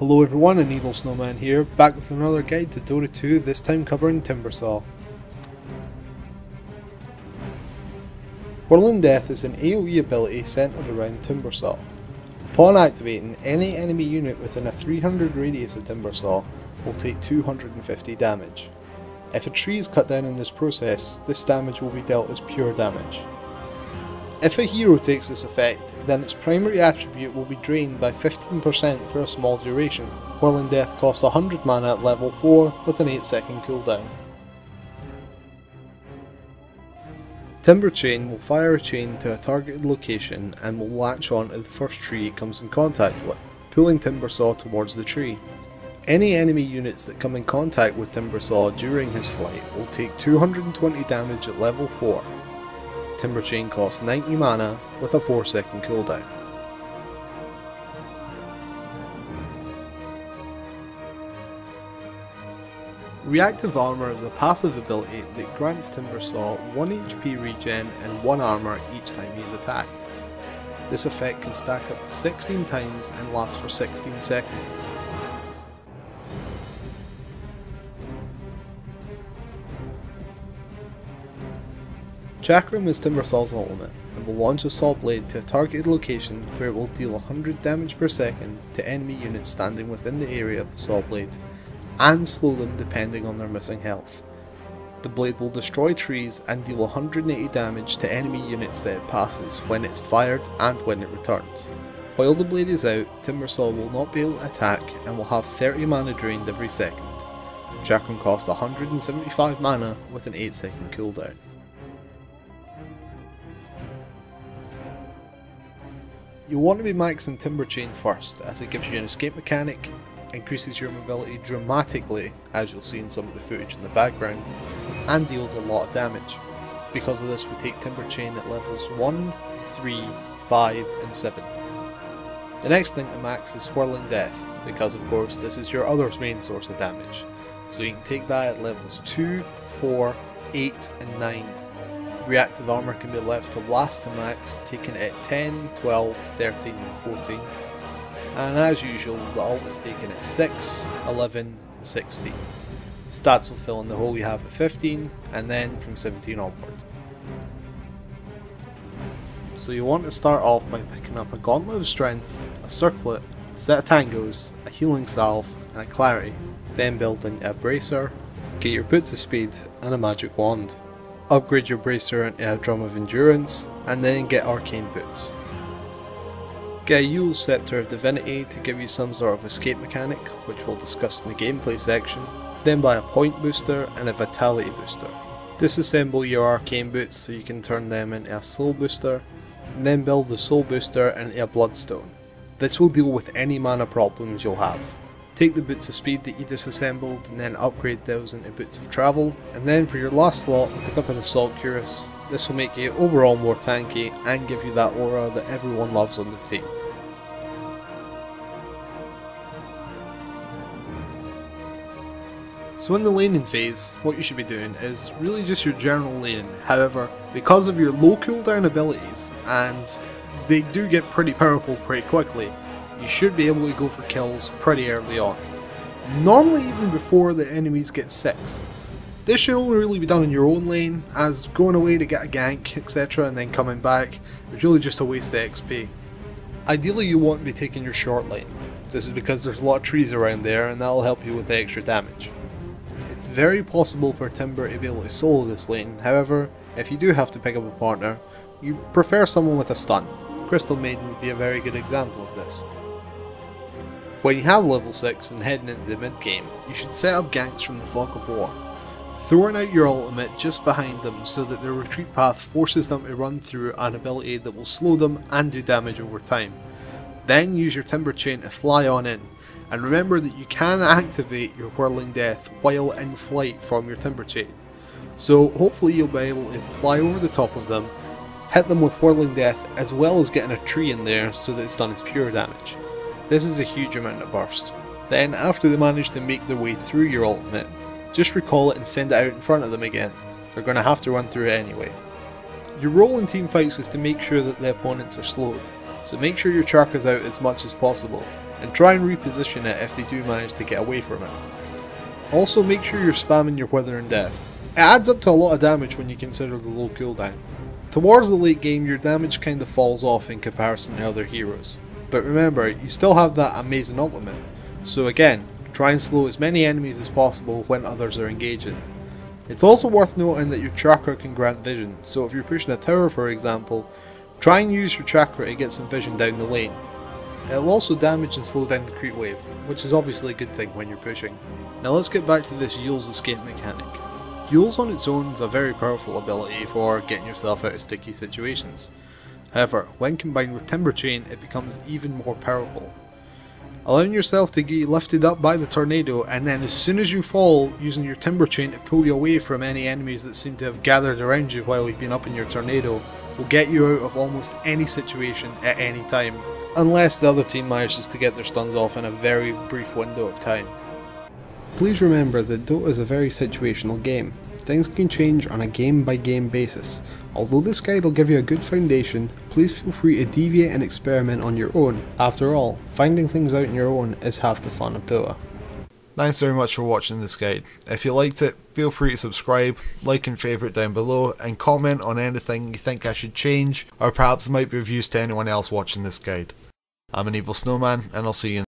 Hello everyone, AnEvilSnowman here, back with another guide to DotA2, this time covering Timbersaw. Whirling Death is an AoE ability centered around Timbersaw. Upon activating, any enemy unit within a 300 radius of Timbersaw will take 250 damage. If a tree is cut down in this process, this damage will be dealt as pure damage. If a hero takes this effect, then its primary attribute will be drained by 15% for a small duration. Whirling Death costs 100 mana at level 4 with an 8-second cooldown. Timber Chain will fire a chain to a targeted location and will latch on to the first tree it comes in contact with, pulling Timbersaw towards the tree. Any enemy units that come in contact with Timbersaw during his flight will take 220 damage at level 4. Timber Chain costs 90 mana with a 4-second cooldown. Reactive Armour is a passive ability that grants Timbersaw 1 HP regen and 1 armour each time he is attacked. This effect can stack up to 16 times and lasts for 16 seconds. Chakram is Timbersaw's ultimate and will launch a saw blade to a targeted location where it will deal 100 damage per second to enemy units standing within the area of the saw blade, and slow them depending on their missing health. The blade will destroy trees and deal 180 damage to enemy units that it passes when it's fired and when it returns. While the blade is out, Timbersaw will not be able to attack and will have 30 mana drained every second. Chakram costs 175 mana with an 8-second cooldown. You'll want to be maxing Timber Chain first, as it gives you an escape mechanic, increases your mobility dramatically, as you'll see in some of the footage in the background, and deals a lot of damage. Because of this, we take Timber Chain at levels 1, 3, 5 and 7. The next thing to max is Whirling Death, because of course this is your other main source of damage, so you can take that at levels 2, 4, 8 and 9. Reactive Armour can be left to last to max, taken at 10, 12, 13 and 14. And as usual, the ult is taken at 6, 11 and 16. Stats will fill in the hole you have at 15, and then from 17 onwards. So you want to start off by picking up a Gauntlet of Strength, a Circlet, a set of Tangos, a Healing Salve and a Clarity, then build into a Bracer, get your Boots of Speed and a Magic Wand. Upgrade your Bracer into a Drum of Endurance, and then get Arcane Boots. Get a Yule's Scepter of Divinity to give you some sort of escape mechanic, which we'll discuss in the gameplay section. Then buy a Point Booster and a Vitality Booster. Disassemble your Arcane Boots so you can turn them into a Soul Booster, and then build the Soul Booster into a Bloodstone. This will deal with any mana problems you'll have. Take the Boots of Speed that you disassembled and then upgrade those into Boots of Travel, and then for your last slot pick up an Assault Cuirass. This will make you overall more tanky and give you that aura that everyone loves on the team. So in the laning phase, what you should be doing is really just your general laning. However, because of your low cooldown abilities, and they do get pretty powerful pretty quickly, you should be able to go for kills pretty early on. Normally even before the enemies get 6. This should only really be done in your own lane, as going away to get a gank etc and then coming back is really just a waste of XP. Ideally you want to be taking your short lane. This is because there's a lot of trees around there and that'll help you with the extra damage. It's very possible for Timber to be able to solo this lane, however, if you do have to pick up a partner, you prefer someone with a stun. Crystal Maiden would be a very good example of this. When you have level 6 and heading into the mid game, you should set up ganks from the Fog of War, throwing out your ultimate just behind them so that their retreat path forces them to run through an ability that will slow them and do damage over time. Then use your Timber Chain to fly on in, and remember that you can activate your Whirling Death while in flight from your Timber Chain. So hopefully you'll be able to fly over the top of them, hit them with Whirling Death as well as getting a tree in there so that it's done as pure damage. This is a huge amount of burst. Then after they manage to make their way through your ultimate, just recall it and send it out in front of them again. They're going to have to run through it anyway. Your role in team fights is to make sure that the opponents are slowed, so make sure your Chark is out as much as possible, and try and reposition it if they do manage to get away from it. Also make sure you're spamming your Withering Death. It adds up to a lot of damage when you consider the low cooldown. Towards the late game your damage kinda falls off in comparison to other heroes, but remember you still have that amazing ultimate, so again, try and slow as many enemies as possible when others are engaging. It's also worth noting that your chakra can grant vision, so if you're pushing a tower for example, try and use your chakra to get some vision down the lane. It'll also damage and slow down the creep wave, which is obviously a good thing when you're pushing. Now let's get back to this Yule's escape mechanic. Yule's on its own is a very powerful ability for getting yourself out of sticky situations. However, when combined with Timber Chain it becomes even more powerful. Allowing yourself to get lifted up by the tornado and then as soon as you fall, using your Timber Chain to pull you away from any enemies that seem to have gathered around you while you've been up in your tornado will get you out of almost any situation at any time, unless the other team manages to get their stuns off in a very brief window of time. Please remember that Dota is a very situational game. Things can change on a game by game basis. Although this guide will give you a good foundation, please feel free to deviate and experiment on your own. After all, finding things out on your own is half the fun of Dota. Thanks very much for watching this guide. If you liked it, feel free to subscribe, like and favourite down below, and comment on anything you think I should change, or perhaps it might be of use to anyone else watching this guide. I'm AnEvilSnowman, and I'll see you in